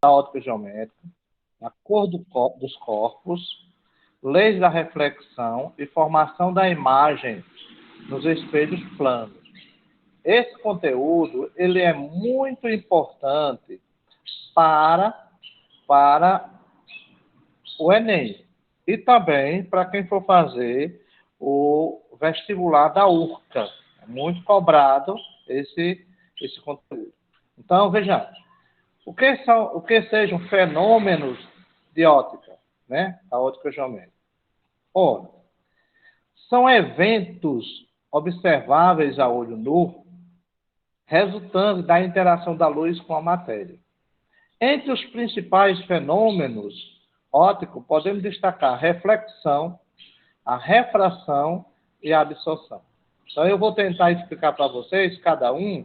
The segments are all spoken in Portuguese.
da ótica geométrica, a cor dos corpos, leis da reflexão e formação da imagem nos espelhos planos. Esse conteúdo ele é muito importante para o Enem e também para quem for fazer o vestibular da URCA. É muito cobrado esse conteúdo. Então, vejamos. O que sejam fenômenos de ótica, né? A ótica geométrica. Ora, são eventos observáveis a olho nu, resultantes da interação da luz com a matéria. Entre os principais fenômenos ópticos, podemos destacar a reflexão, a refração e a absorção. Então, eu vou tentar explicar para vocês, cada um,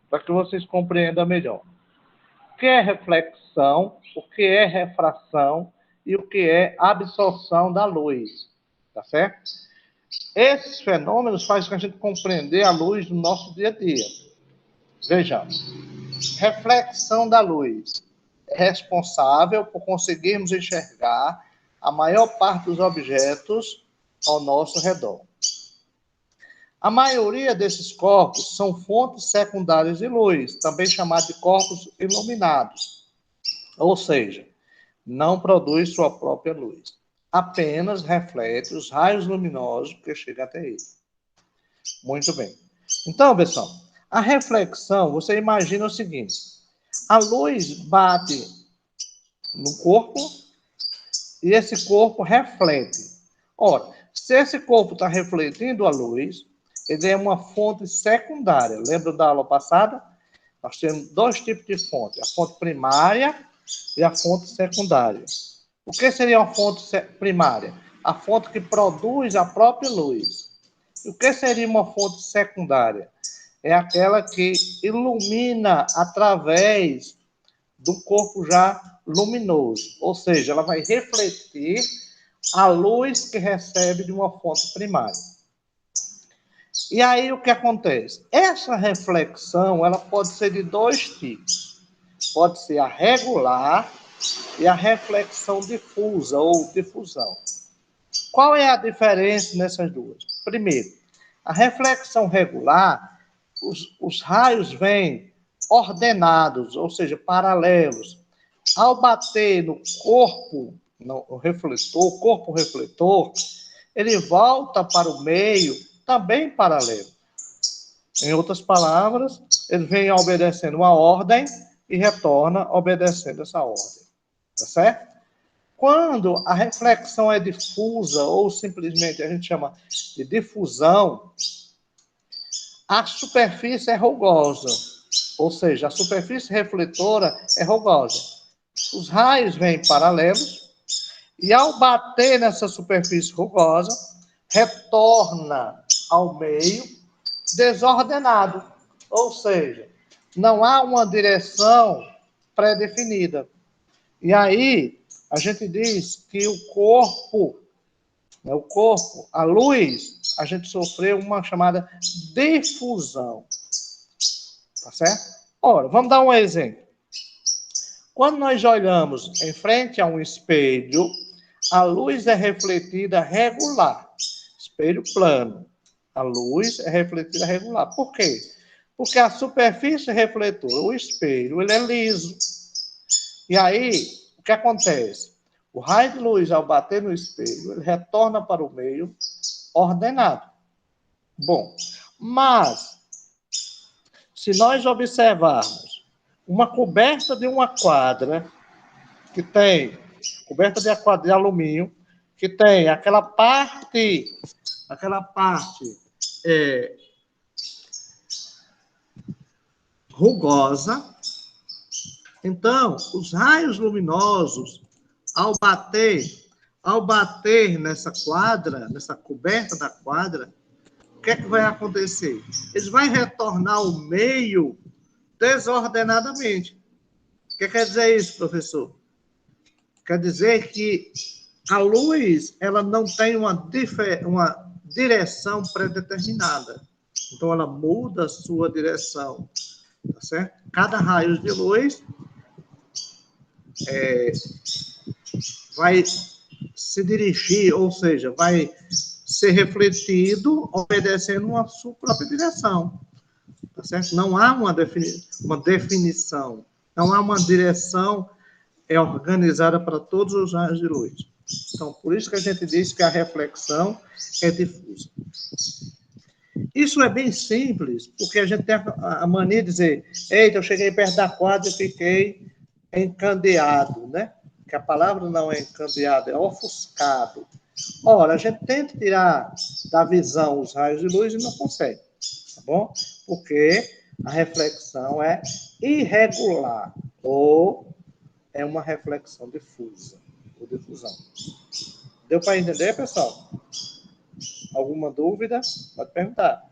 para que vocês compreendam melhor. O que é reflexão, o que é refração e o que é absorção da luz. Tá certo? Esses fenômenos fazem com a gente compreender a luz do nosso dia a dia. Vejamos. Reflexão da luz é responsável por conseguirmos enxergar a maior parte dos objetos ao nosso redor. A maioria desses corpos são fontes secundárias de luz, também chamados de corpos iluminados. Ou seja, não produz sua própria luz. Apenas reflete os raios luminosos que chegam até ele. Muito bem. Então, pessoal, a reflexão, você imagina o seguinte: a luz bate no corpo e esse corpo reflete. Ora, se esse corpo está refletindo a luz, ele é uma fonte secundária. Lembra da aula passada? Nós temos dois tipos de fonte: a fonte primária e a fonte secundária. O que seria uma fonte primária? A fonte que produz a própria luz. E o que seria uma fonte secundária? É aquela que ilumina através do corpo já luminoso. Ou seja, ela vai refletir a luz que recebe de uma fonte primária. E aí o que acontece? Essa reflexão, ela pode ser de dois tipos. Pode ser a regular e a reflexão difusa ou difusão. Qual é a diferença nessas duas? Primeiro, a reflexão regular, os raios vêm ordenados, ou seja, paralelos. Ao bater no corpo, no corpo refletor, ele volta para o meio também paralelo. Em outras palavras, ele vem obedecendo uma ordem e retorna obedecendo essa ordem. Tá certo? Quando a reflexão é difusa, ou simplesmente a gente chama de difusão, a superfície é rugosa. Ou seja, a superfície refletora é rugosa. Os raios vêm paralelos e, ao bater nessa superfície rugosa, retorna ao meio desordenado. Ou seja, não há uma direção pré-definida. E aí, a gente diz que o corpo, a luz, a gente sofreu uma chamada difusão. Tá certo? Ora, vamos dar um exemplo. Quando nós olhamos em frente a um espelho, a luz é refletida regular. Espelho plano. A luz é refletida regular. Por quê? Porque a superfície refletora, o espelho, ele é liso. E aí, o que acontece? O raio de luz, ao bater no espelho, ele retorna para o meio ordenado. Bom, mas, se nós observarmos uma coberta de uma quadra, que tem, coberta de alumínio, que tem aquela parte rugosa, então, os raios luminosos, ao bater nessa quadra, nessa coberta da quadra, o que é que vai acontecer? Eles vão retornar ao meio desordenadamente. O que quer dizer isso, professor? Quer dizer que a luz, ela não tem uma direção pré-determinada. Então, ela muda a sua direção, tá certo? Cada raio de luz vai se dirigir, ou seja, vai ser refletido obedecendo uma sua própria direção. Tá certo? Não há uma definição, não há uma direção organizada para todos os raios de luz. Então, por isso que a gente diz que a reflexão é difusa. Isso é bem simples, porque a gente tem a mania de dizer, eita, eu cheguei perto da quadra e fiquei encandeado, né? Que a palavra não é encandeado, é ofuscado. Ora, a gente tenta tirar da visão os raios de luz e não consegue, tá bom? Porque a reflexão é irregular, ou é uma reflexão difusa, ou difusão. Deu para entender, pessoal? Alguma dúvida? Pode perguntar.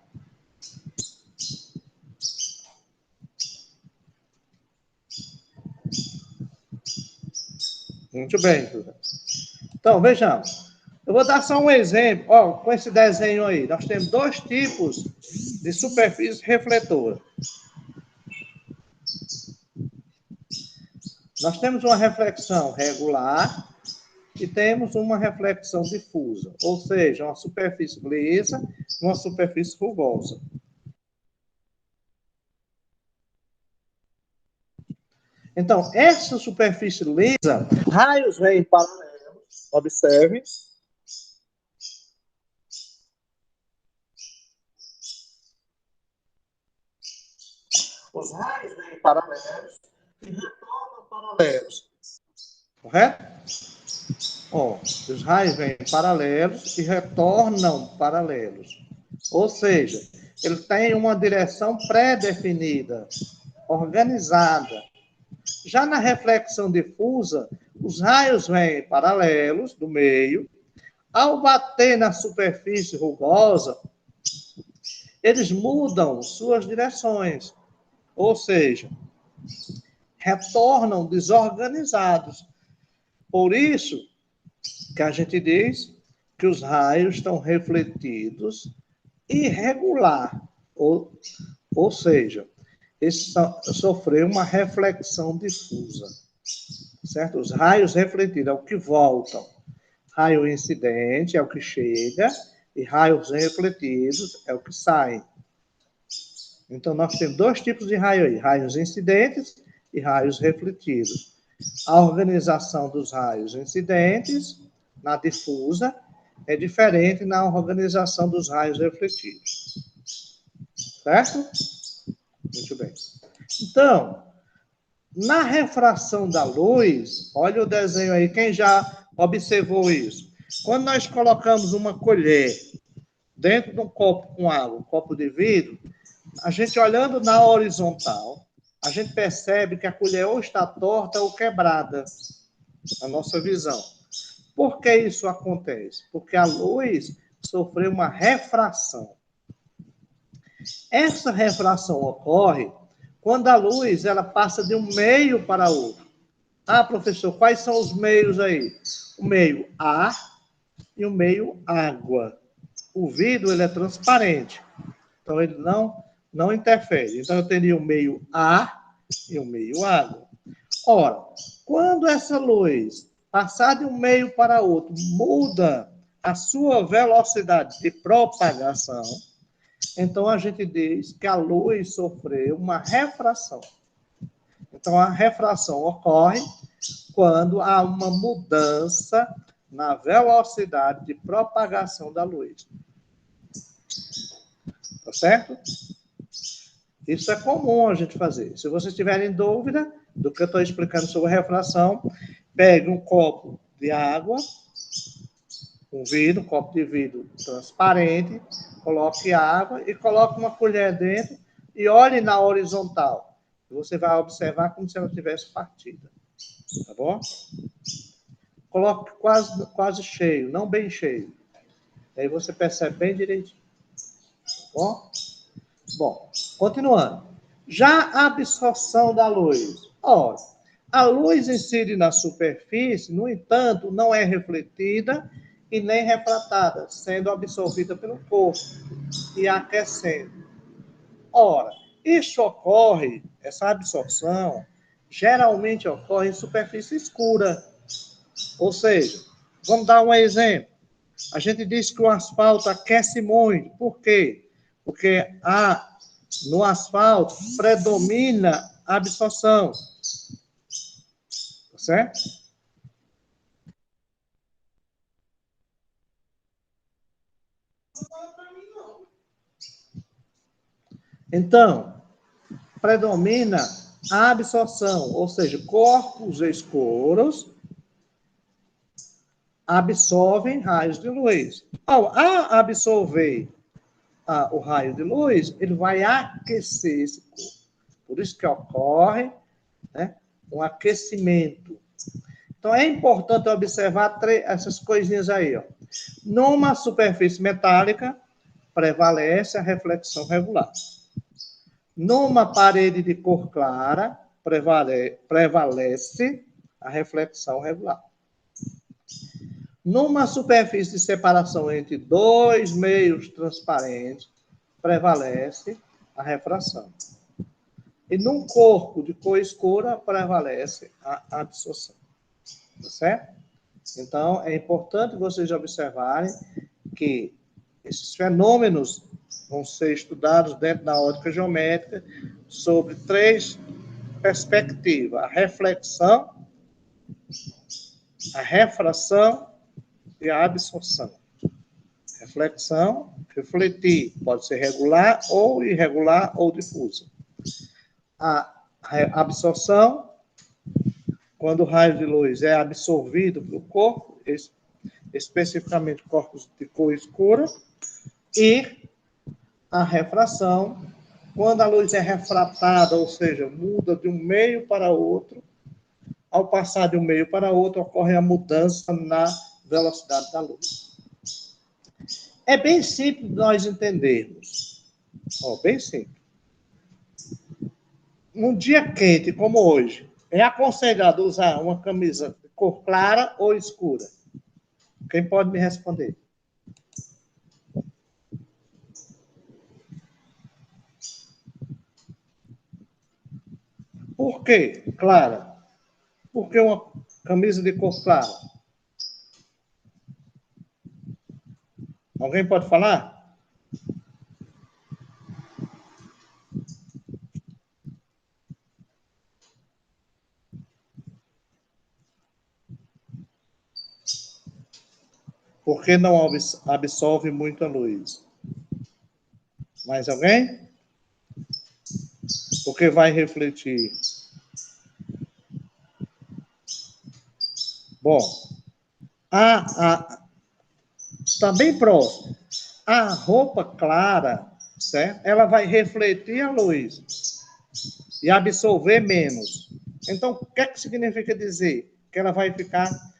Muito bem, Duda. Então, vejamos. Eu vou dar só um exemplo. Ó, com esse desenho aí, nós temos dois tipos de superfície refletora. Nós temos uma reflexão regular e temos uma reflexão difusa, ou seja, uma superfície lisa e uma superfície rugosa. Então, essa superfície lisa, raios vêm paralelos, observe. Os raios vêm paralelos e retornam paralelos. Correto? Ó, os raios vêm paralelos e retornam paralelos. Ou seja, ele tem uma direção pré-definida, organizada. Já na reflexão difusa, os raios vêm paralelos do meio. Ao bater na superfície rugosa, eles mudam suas direções. Ou seja, retornam desorganizados. Por isso que a gente diz que os raios estão refletidos irregular, ou seja, eles sofreram uma reflexão difusa, certo? Os raios refletidos é o que voltam, raio incidente é o que chega e raios refletidos é o que sai. Então, nós temos dois tipos de raio aí, raios incidentes e raios refletidos. A organização dos raios incidentes na difusa é diferente na organização dos raios refletidos. Certo? Muito bem. Então, na refração da luz, olha o desenho aí, quem já observou isso? Quando nós colocamos uma colher dentro de um copo com água, um copo de vidro, a gente olhando na horizontal, a gente percebe que a colher ou está torta ou quebrada, a nossa visão. Por que isso acontece? Porque a luz sofreu uma refração. Essa refração ocorre quando a luz ela passa de um meio para outro. Ah, professor, quais são os meios aí? O meio ar e o meio água. O vidro ele é transparente, então ele não interfere. Então eu teria o meio ar e o meio água. Ora, quando essa luz passar de um meio para outro, muda a sua velocidade de propagação, então a gente diz que a luz sofreu uma refração. Então a refração ocorre quando há uma mudança na velocidade de propagação da luz. Tá certo? Isso é comum a gente fazer. Se vocês tiverem dúvida do que eu estou explicando sobre refração, pegue um copo de água, um copo de vidro transparente, coloque água e coloque uma colher dentro e olhe na horizontal. Você vai observar como se ela tivesse partida. Tá bom? Coloque quase cheio, não bem cheio. Aí você percebe bem direitinho. Tá bom? Bom, continuando. Já a absorção da luz. Ora, a luz incide na superfície, no entanto, não é refletida e nem refratada, sendo absorvida pelo corpo e aquecendo. Ora, isso ocorre, essa absorção, geralmente ocorre em superfície escura. Ou seja, vamos dar um exemplo. A gente diz que o asfalto aquece muito. Por quê? Porque no asfalto predomina a absorção. Tá certo? Então, predomina a absorção, ou seja, corpos escuros absorvem raios de luz. Ao absorver o raio de luz, ele vai aquecer esse corpo. Por isso que ocorre, né, um aquecimento. Então, é importante observar essas coisinhas aí. Ó. Numa superfície metálica, prevalece a reflexão regular. Numa parede de cor clara, prevalece a reflexão regular. Numa superfície de separação entre dois meios transparentes, prevalece a refração. E num corpo de cor escura, prevalece a absorção. Tá certo? Então, é importante vocês observarem que esses fenômenos vão ser estudados dentro da ótica geométrica sobre 3 perspectivas: a reflexão, a refração e a absorção. Reflexão, refletir, pode ser regular ou irregular ou difusa. A absorção, quando o raio de luz é absorvido pelo corpo, especificamente corpos de cor escura, e a refração, quando a luz é refratada, ou seja, muda de um meio para outro, ao passar de um meio para outro, ocorre a mudança na velocidade da luz. É bem simples nós entendermos. Bem simples. Num dia quente, como hoje, é aconselhado usar uma camisa de cor clara ou escura? Quem pode me responder? Por quê, Clara? Por que uma camisa de cor clara? Alguém pode falar? Porque não absorve muita luz. Mais alguém? Porque vai refletir. Bom, está bem próximo. A roupa clara, certo? Ela vai refletir a luz e absorver menos. Então, o que é que significa dizer? Que ela vai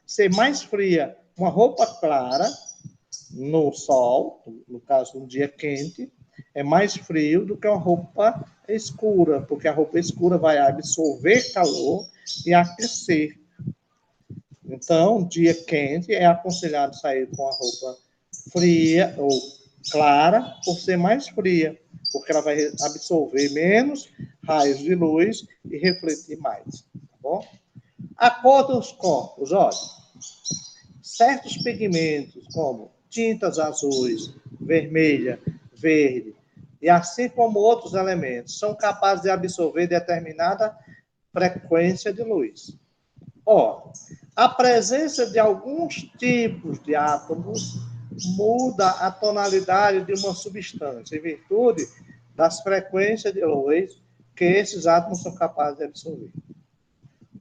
ser mais fria. Uma roupa clara no sol, no caso, um dia quente, é mais frio do que uma roupa escura, porque a roupa escura vai absorver calor e aquecer. Então, dia quente, é aconselhado sair com a roupa fria ou clara, por ser mais fria, porque ela vai absorver menos raios de luz e refletir mais, tá bom? A cor dos corpos, olha, certos pigmentos, como tintas azuis, vermelha, verde, e assim como outros elementos, são capazes de absorver determinada frequência de luz. Ora, a presença de alguns tipos de átomos muda a tonalidade de uma substância, em virtude das frequências de luz que esses átomos são capazes de absorver.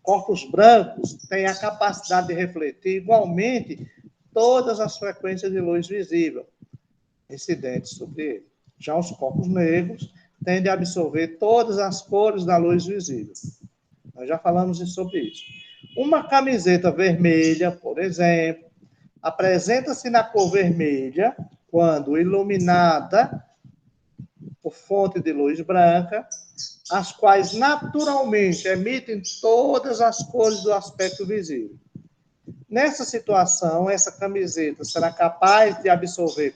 Corpos brancos têm a capacidade de refletir igualmente todas as frequências de luz visível incidentes sobre ele. Já os corpos negros tendem a absorver todas as cores da luz visível. Nós já falamos sobre isso. Uma camiseta vermelha, por exemplo, apresenta-se na cor vermelha quando iluminada por fonte de luz branca, as quais naturalmente emitem todas as cores do aspecto visível. Nessa situação, essa camiseta será capaz de absorver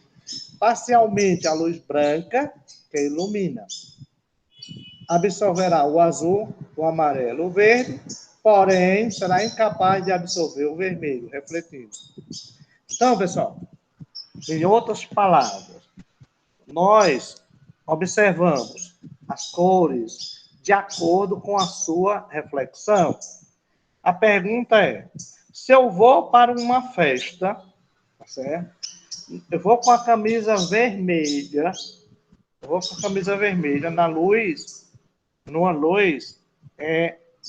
parcialmente a luz branca que ilumina. absorverá o azul, o amarelo, o verde, porém será incapaz de absorver o vermelho, refletido. Então, pessoal, em outras palavras, nós observamos as cores de acordo com a sua reflexão. A pergunta é, se eu vou para uma festa, tá certo? Eu vou com a camisa vermelha, numa luz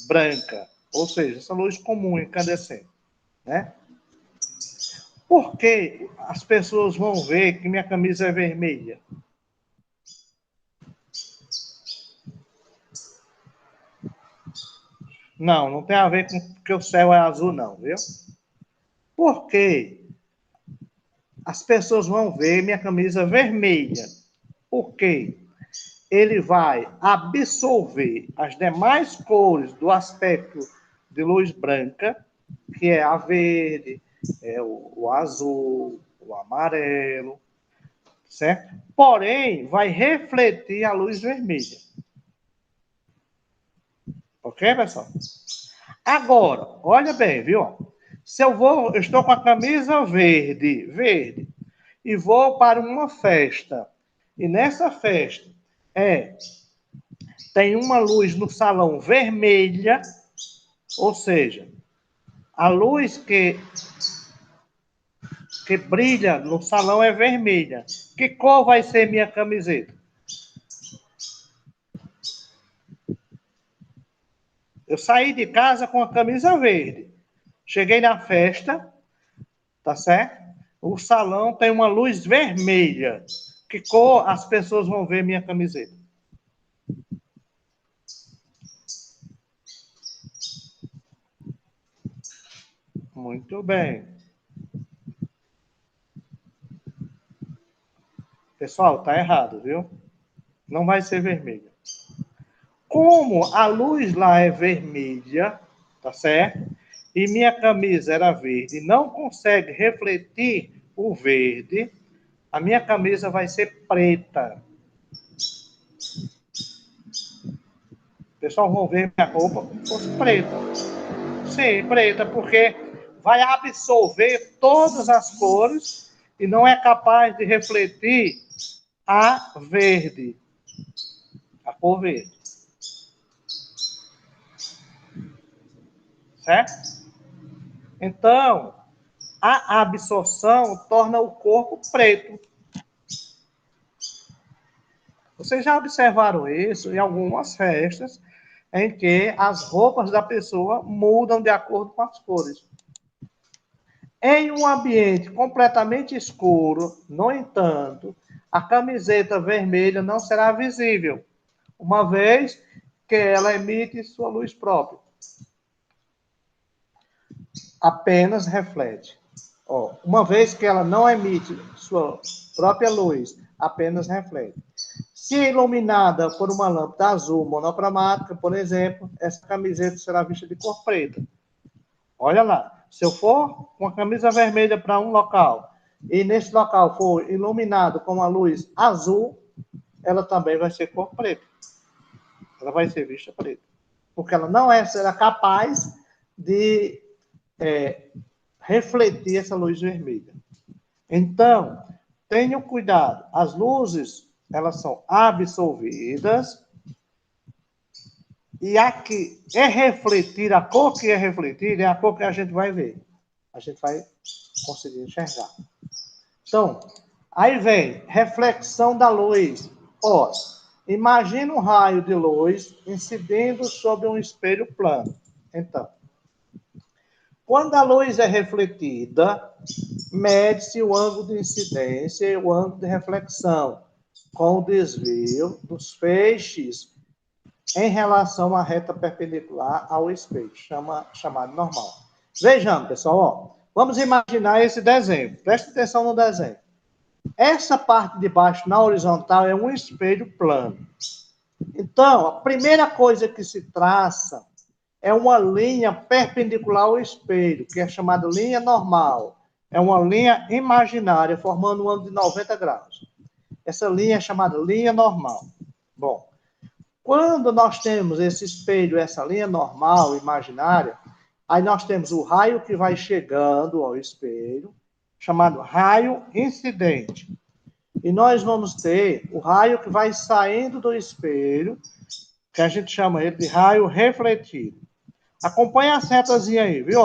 branca, ou seja, essa luz comum, incandescente, né? Por que as pessoas vão ver que minha camisa é vermelha? Não tem a ver com que o céu é azul, não, viu? Por que as pessoas vão ver minha camisa vermelha? Porque ele vai absorver as demais cores do aspecto de luz branca, que é a verde, o azul, o amarelo, certo? Porém, vai refletir a luz vermelha. Ok, pessoal? Agora, olha bem, viu? Se eu estou com a camisa verde, e vou para uma festa, e nessa festa tem uma luz no salão vermelha, ou seja, a luz que brilha no salão é vermelha. Que cor vai ser minha camiseta? Eu saí de casa com a camisa verde. Cheguei na festa, tá certo? O salão tem uma luz vermelha. Que cor as pessoas vão ver minha camiseta? Muito bem. Pessoal, tá errado, viu? Não vai ser vermelha. Como a luz lá é vermelha, tá certo? E minha camisa era verde, não consegue refletir o verde, a minha camisa vai ser preta. O pessoal vão ver minha roupa como se fosse preta. Sim, preta, porque vai absorver todas as cores e não é capaz de refletir a verde, a cor verde. Certo? Então, a absorção torna o corpo preto. Vocês já observaram isso em algumas festas em que as roupas da pessoa mudam de acordo com as cores. Em um ambiente completamente escuro, no entanto, a camiseta vermelha não será visível, uma vez que ela emite sua luz própria. Apenas reflete. Uma vez que ela não emite sua própria luz, apenas reflete. Se iluminada por uma lâmpada azul monocromática, por exemplo, essa camiseta será vista de cor preta. Olha lá, se eu for com a camisa vermelha para um local e nesse local for iluminado com uma luz azul, ela também vai ser cor preta. Ela vai ser vista preta. Porque ela não será capaz de refletir essa luz vermelha. Então, tenham cuidado. As luzes, elas são absorvidas e a que é refletir, a cor que é refletida é a cor que a gente vai ver. A gente vai conseguir enxergar. Então, aí vem reflexão da luz. Imagina um raio de luz incidindo sobre um espelho plano. Então, quando a luz é refletida, mede-se o ângulo de incidência e o ângulo de reflexão, com o desvio dos feixes em relação à reta perpendicular ao espelho, chamado normal. Vejamos, pessoal, vamos imaginar esse desenho. Preste atenção no desenho. Essa parte de baixo, na horizontal, é um espelho plano. Então, a primeira coisa que se traça é uma linha perpendicular ao espelho, que é chamada linha normal. É uma linha imaginária, formando um ângulo de 90 graus. Essa linha é chamada linha normal. Bom, Quando nós temos esse espelho, essa linha normal, imaginária, aí nós temos o raio que vai chegando ao espelho, chamado raio incidente. E nós vamos ter o raio que vai saindo do espelho, que a gente chama ele de raio refletido. Acompanha a setazinha aí, viu?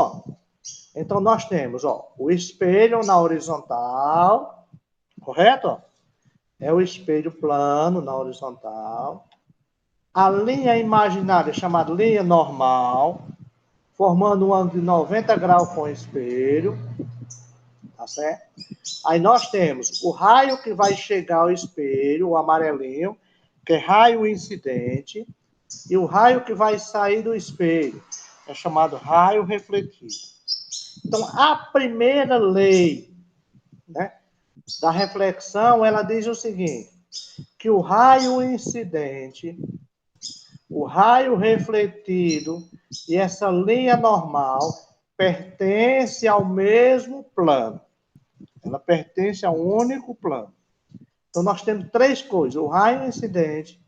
Então, nós temos o espelho na horizontal, correto? É o espelho plano na horizontal. A linha imaginária, chamada linha normal, formando um ângulo de 90 graus com o espelho. Tá certo? Aí nós temos o raio que vai chegar ao espelho, o amarelinho, que é raio incidente, e o raio que vai sair do espelho, é chamado raio refletido. Então, a primeira lei, né, da reflexão, ela diz o seguinte, que o raio incidente, o raio refletido e essa linha normal pertence ao mesmo plano. Ela pertence a um único plano. Então, nós temos três coisas. O raio incidente,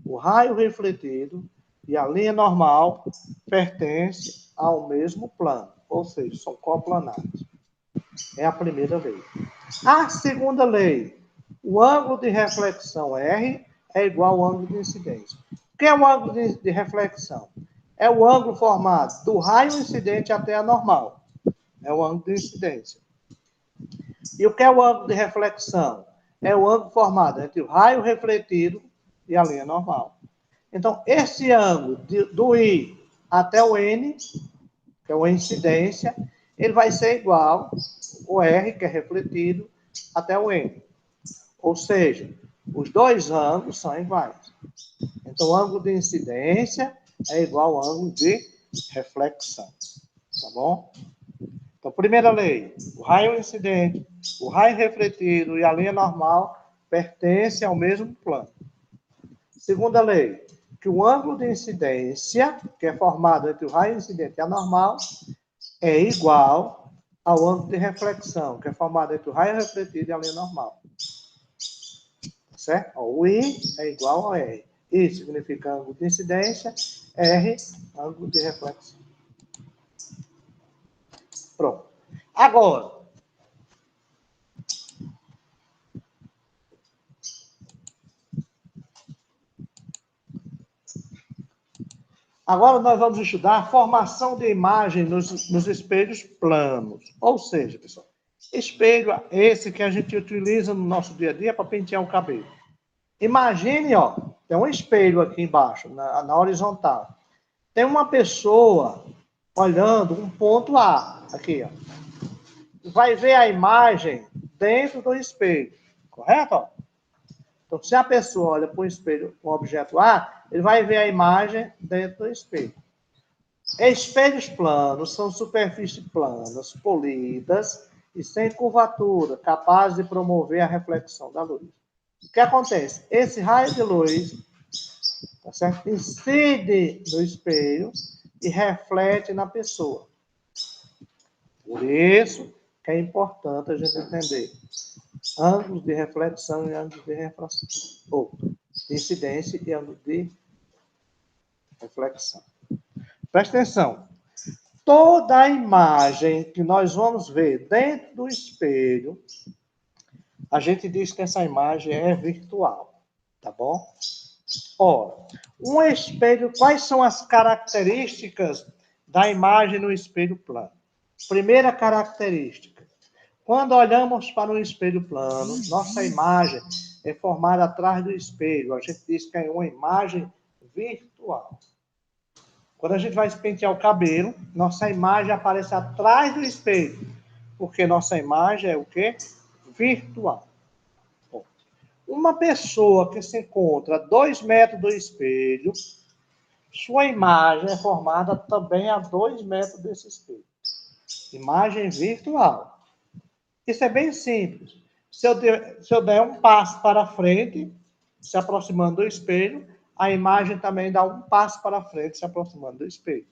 o raio refletido e a linha normal pertence ao mesmo plano. Ou seja, são coplanares. É a primeira lei. A segunda lei, o ângulo de reflexão R é igual ao ângulo de incidência. O que é o ângulo de reflexão? É o ângulo formado do raio incidente até a normal. É o ângulo de incidência. E o que é o ângulo de reflexão? É o ângulo formado entre o raio refletido e a linha normal. Então, esse ângulo do I até o N, que é uma incidência, ele vai ser igual ao R, que é refletido, até o N. Ou seja, os dois ângulos são iguais. Então, o ângulo de incidência é igual ao ângulo de reflexão. Tá bom? Então, primeira lei, o raio incidente, o raio refletido e a linha normal pertencem ao mesmo plano. Segunda lei, que o ângulo de incidência, que é formado entre o raio incidente e a normal, é igual ao ângulo de reflexão, que é formado entre o raio refletido e a linha normal. Certo? O I é igual a R. I significa ângulo de incidência, R, ângulo de reflexão. Pronto. Agora nós vamos estudar a formação de imagem nos espelhos planos. Ou seja, pessoal, espelho esse que a gente utiliza no nosso dia a dia para pentear o cabelo. Imagine, tem um espelho aqui embaixo, na horizontal. Tem uma pessoa olhando um ponto A, aqui, vai ver a imagem dentro do espelho, correto? Então, se a pessoa olha para o espelho, um objeto A, ele vai ver a imagem dentro do espelho. Espelhos planos são superfícies planas, polidas e sem curvatura, capazes de promover a reflexão da luz. O que acontece? Esse raio de luz, tá certo? Incide no espelho e reflete na pessoa. Por isso que é importante a gente entender ângulos de reflexão e ângulos de refração, ou de incidência e ângulos de reflexão. Presta atenção. Toda a imagem que nós vamos ver dentro do espelho, a gente diz que essa imagem é virtual, tá bom? Ora, um espelho, quais são as características da imagem no espelho plano? Primeira característica, quando olhamos para um espelho plano, nossa imagem é formada atrás do espelho. A gente diz que é uma imagem virtual. Quando a gente vai pentear o cabelo, nossa imagem aparece atrás do espelho, porque nossa imagem é o quê? Virtual. Bom, uma pessoa que se encontra a 2 metros do espelho, sua imagem é formada também a 2 metros desse espelho. Imagem virtual. Isso é bem simples. Se eu der um passo para frente, se aproximando do espelho, a imagem também dá um passo para frente, se aproximando do espelho.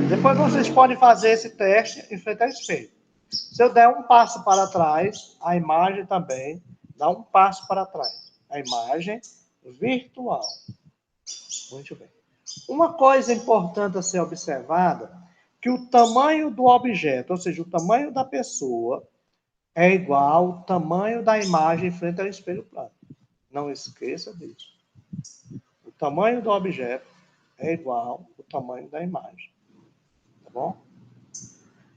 Depois vocês podem fazer esse teste em frente ao espelho. Se eu der um passo para trás, a imagem também dá um passo para trás. A imagem virtual. Muito bem. Uma coisa importante a ser observada, que o tamanho do objeto, ou seja, o tamanho da pessoa, é igual ao tamanho da imagem frente ao espelho plano. Não esqueça disso. O tamanho do objeto é igual ao tamanho da imagem. Tá bom?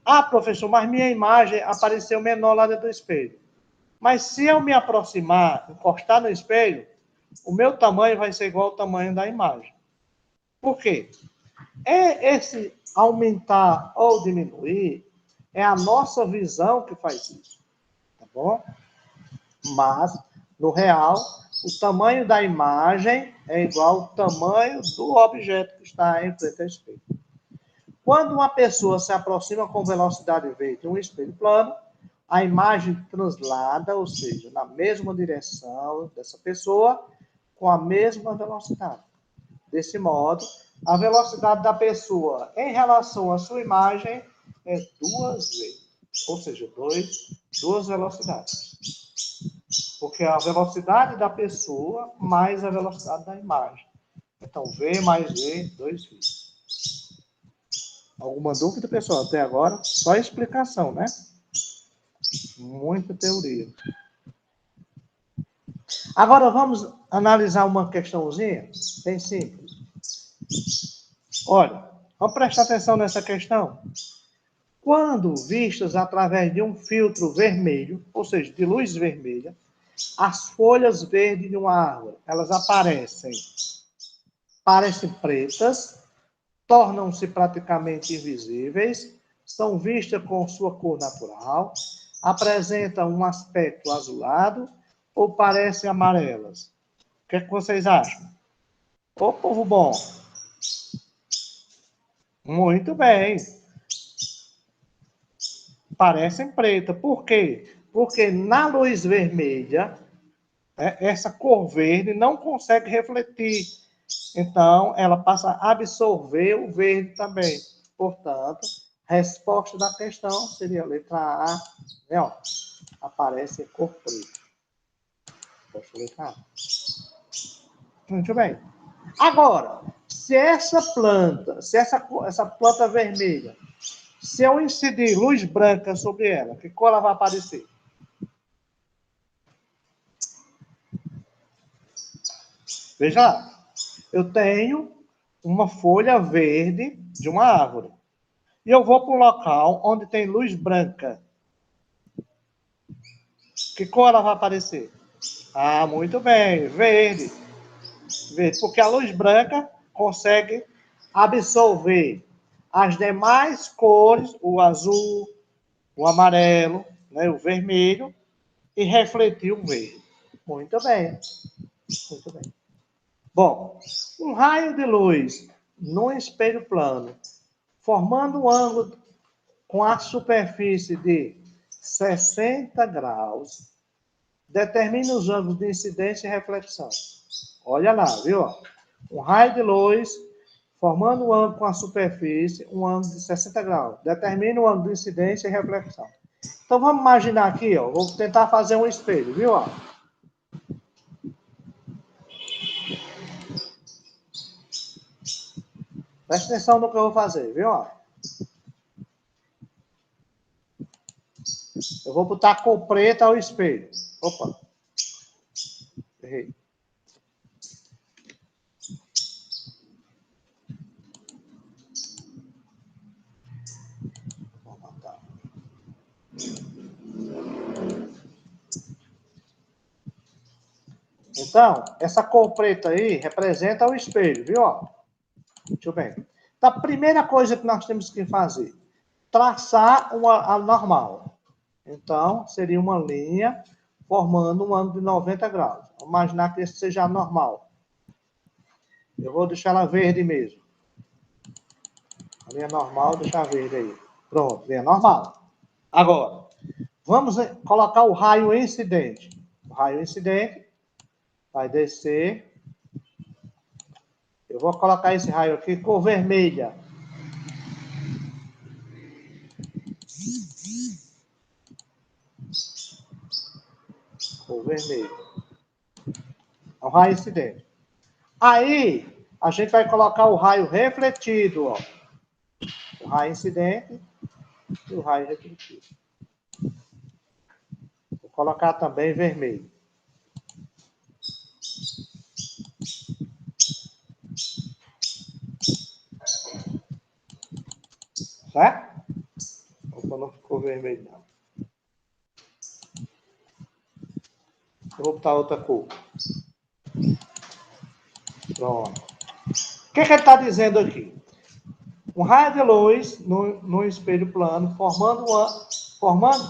Ah, professor, mas minha imagem apareceu menor lá dentro do espelho. Mas se eu me aproximar, encostar no espelho, o meu tamanho vai ser igual ao tamanho da imagem. Por quê? Esse aumentar ou diminuir é a nossa visão que faz isso. Tá bom? Mas, no real, o tamanho da imagem é igual ao tamanho do objeto que está em frente ao espelho. Quando uma pessoa se aproxima com velocidade v de um espelho plano, a imagem translada, ou seja, na mesma direção dessa pessoa, com a mesma velocidade. Desse modo, a velocidade da pessoa em relação à sua imagem é 2v, ou seja, duas velocidades. Porque é a velocidade da pessoa mais a velocidade da imagem. Então, v mais v, 2v. Alguma dúvida, pessoal? Até agora, só explicação, né? Muita teoria. Agora, vamos analisar uma questãozinha bem simples. Olha, vamos prestar atenção nessa questão. Quando vistas através de um filtro vermelho, ou seja, de luz vermelha, as folhas verdes de uma árvore, elas parecem pretas, tornam-se praticamente invisíveis, são vistas com sua cor natural, apresentam um aspecto azulado ou parecem amarelas. O que é que vocês acham? Ô, povo bom! Muito bem. Parecem pretas. Por quê? Porque na luz vermelha, essa cor verde não consegue refletir. Então, ela passa a absorver o verde também. Portanto, a resposta da questão seria a letra A. Né, ó, aparece cor preta. Posso letra A. Muito bem. Agora, se essa planta vermelha, se eu incidir luz branca sobre ela, que cor ela vai aparecer? Veja lá. Eu tenho uma folha verde de uma árvore. E eu vou para um local onde tem luz branca. Que cor ela vai aparecer? Ah, muito bem, verde. Verde, porque a luz branca consegue absorver as demais cores, o azul, o amarelo, né, o vermelho, e refletir o verde. Muito bem, muito bem. Bom, um raio de luz num espelho plano, formando um ângulo com a superfície de 60 graus, determina os ângulos de incidência e reflexão. Olha lá, viu? Um raio de luz formando um ângulo com a superfície, um ângulo de 60 graus. Determina o ângulo de incidência e reflexão. Então, vamos imaginar aqui, ó. Vou tentar fazer um espelho, viu? Ó. Presta atenção no que eu vou fazer, viu? Ó. Eu vou botar a cor preta ao espelho. Opa. Errei. Vou botar. Então, essa cor preta aí representa o espelho, viu? Ó. Muito bem. Então, a primeira coisa que nós temos que fazer, traçar a normal. Então, seria uma linha formando um ângulo de 90 graus. Vamos imaginar que esse seja a normal. Eu vou deixar ela verde mesmo. A linha normal, deixar verde aí. Pronto, linha normal. Agora, vamos colocar o raio incidente. O raio incidente vai descer. Eu vou colocar esse raio aqui, cor vermelha. Cor vermelha. É um raio incidente. Aí, a gente vai colocar o raio refletido, ó. O raio incidente e o raio refletido. Vou colocar também vermelho. Certo? Opa, não ficou vermelho, não. Eu vou botar outra cor. Pronto. O que ele está dizendo aqui? Um raio de luz no espelho plano, formando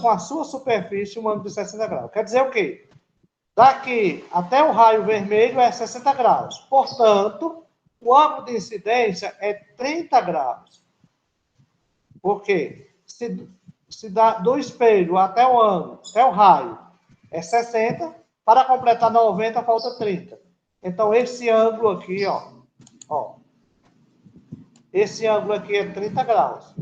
com a sua superfície um ângulo de 60 graus. Quer dizer o quê? Daqui até o raio vermelho é 60 graus. Portanto, o ângulo de incidência é 30 graus. Por quê? Se do espelho até o ângulo, até o raio, é 60, para completar 90, falta 30. Então, esse ângulo aqui, ó, esse ângulo aqui é 30 graus.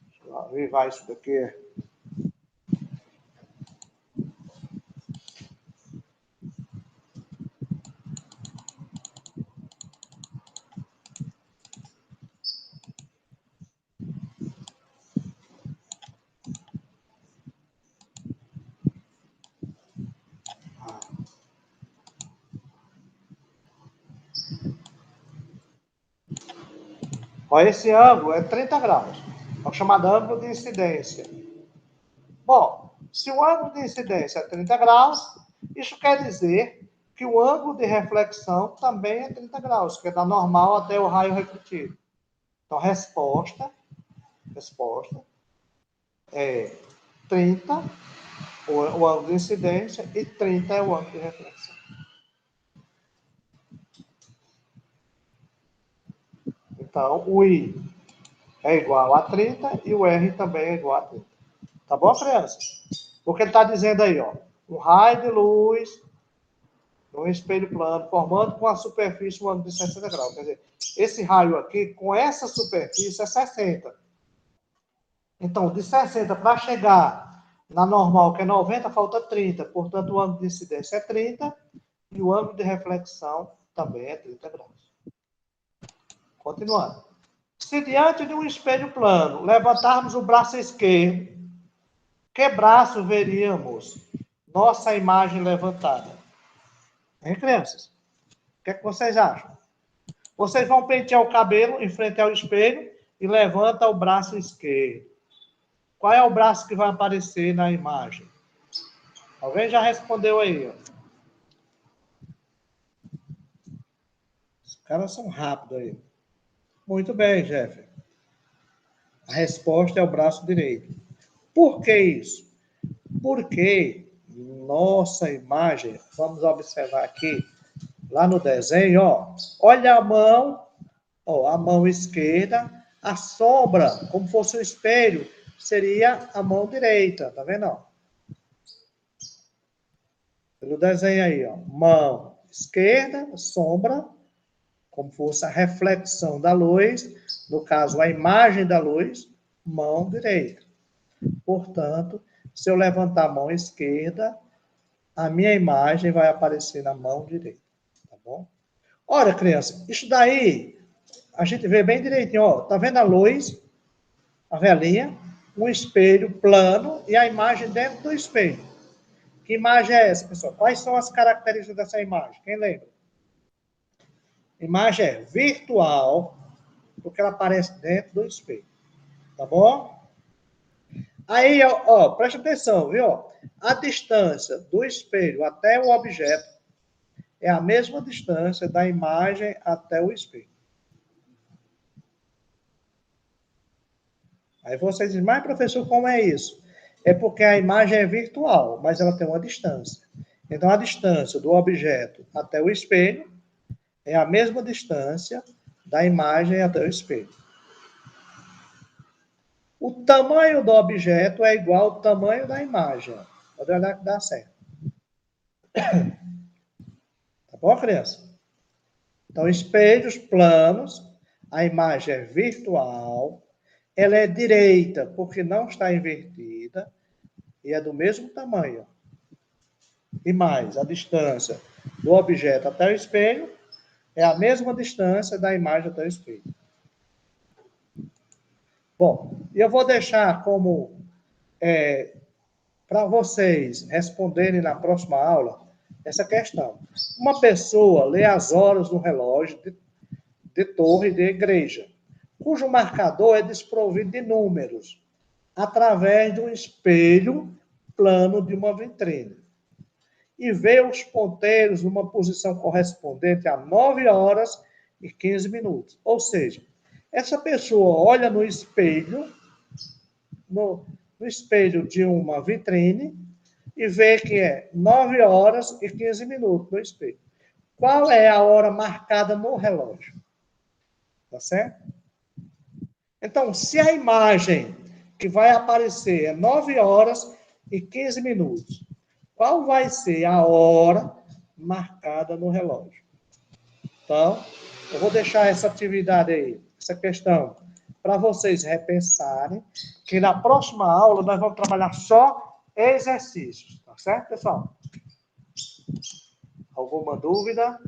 Deixa eu avivar isso daqui. Ó, esse ângulo é 30 graus. É o chamado ângulo de incidência. Bom, se o ângulo de incidência é 30 graus, isso quer dizer que o ângulo de reflexão também é 30 graus, que é da normal até o raio refletido. Então, resposta é 30, o ângulo de incidência, e 30 é o ângulo de reflexão. Então, o I é igual a 30 e o R também é igual a 30. Tá bom, criança? Porque ele está dizendo aí, ó, um raio de luz num espelho plano, formando com a superfície um ângulo de 60 graus. Quer dizer, esse raio aqui, com essa superfície, é 60. Então, de 60 para chegar na normal, que é 90, falta 30. Portanto, o ângulo de incidência é 30 e o ângulo de reflexão também é 30 graus. Continuando. Se diante de um espelho plano levantarmos o braço esquerdo, que braço veríamos nossa imagem levantada? Hein, crianças? O que é que vocês acham? Vocês vão pentear o cabelo em frente ao espelho e levanta o braço esquerdo. Qual é o braço que vai aparecer na imagem? Alguém já respondeu aí, ó. Os caras são rápidos aí. Muito bem, Jeff. A resposta é o braço direito. Por que isso? Porque nossa imagem, vamos observar aqui, lá no desenho, ó, olha a mão esquerda, a sombra, como fosse um espelho, seria a mão direita, tá vendo? Ó? No desenho aí, ó, mão esquerda, sombra, como fosse a reflexão da luz, no caso, a imagem da luz, mão direita. Portanto, se eu levantar a mão esquerda, a minha imagem vai aparecer na mão direita, tá bom? Olha, criança, isso daí a gente vê bem direitinho, ó, tá vendo a luz, a velinha, um espelho plano e a imagem dentro do espelho. Que imagem é essa, pessoal? Quais são as características dessa imagem? Quem lembra? A imagem é virtual, porque ela aparece dentro do espelho, tá bom? Aí, ó, preste atenção, viu? A distância do espelho até o objeto é a mesma distância da imagem até o espelho. Aí vocês dizem, mas professor, como é isso? É porque a imagem é virtual, mas ela tem uma distância. Então, a distância do objeto até o espelho é a mesma distância da imagem até o espelho. O tamanho do objeto é igual ao tamanho da imagem. Pode olhar que dá certo. Tá bom, criança? Então, espelhos planos, a imagem é virtual, ela é direita porque não está invertida e é do mesmo tamanho. E mais, a distância do objeto até o espelho é a mesma distância da imagem até o espelho. Bom, eu vou deixar como para vocês responderem na próxima aula essa questão. Uma pessoa lê as horas no relógio de torre de igreja, cujo marcador é desprovido de números, através de um espelho plano de uma vitrine. E vê os ponteiros numa posição correspondente a 9 horas e 15 minutos. Ou seja, essa pessoa olha no espelho, no espelho de uma vitrine, e vê que é 9 horas e 15 minutos no espelho. Qual é a hora marcada no relógio? Tá certo? Então, se a imagem que vai aparecer é 9 horas e 15 minutos, qual vai ser a hora marcada no relógio? Então, eu vou deixar essa atividade aí, essa questão, para vocês repensarem, que na próxima aula nós vamos trabalhar só exercícios, tá certo, pessoal? Alguma dúvida?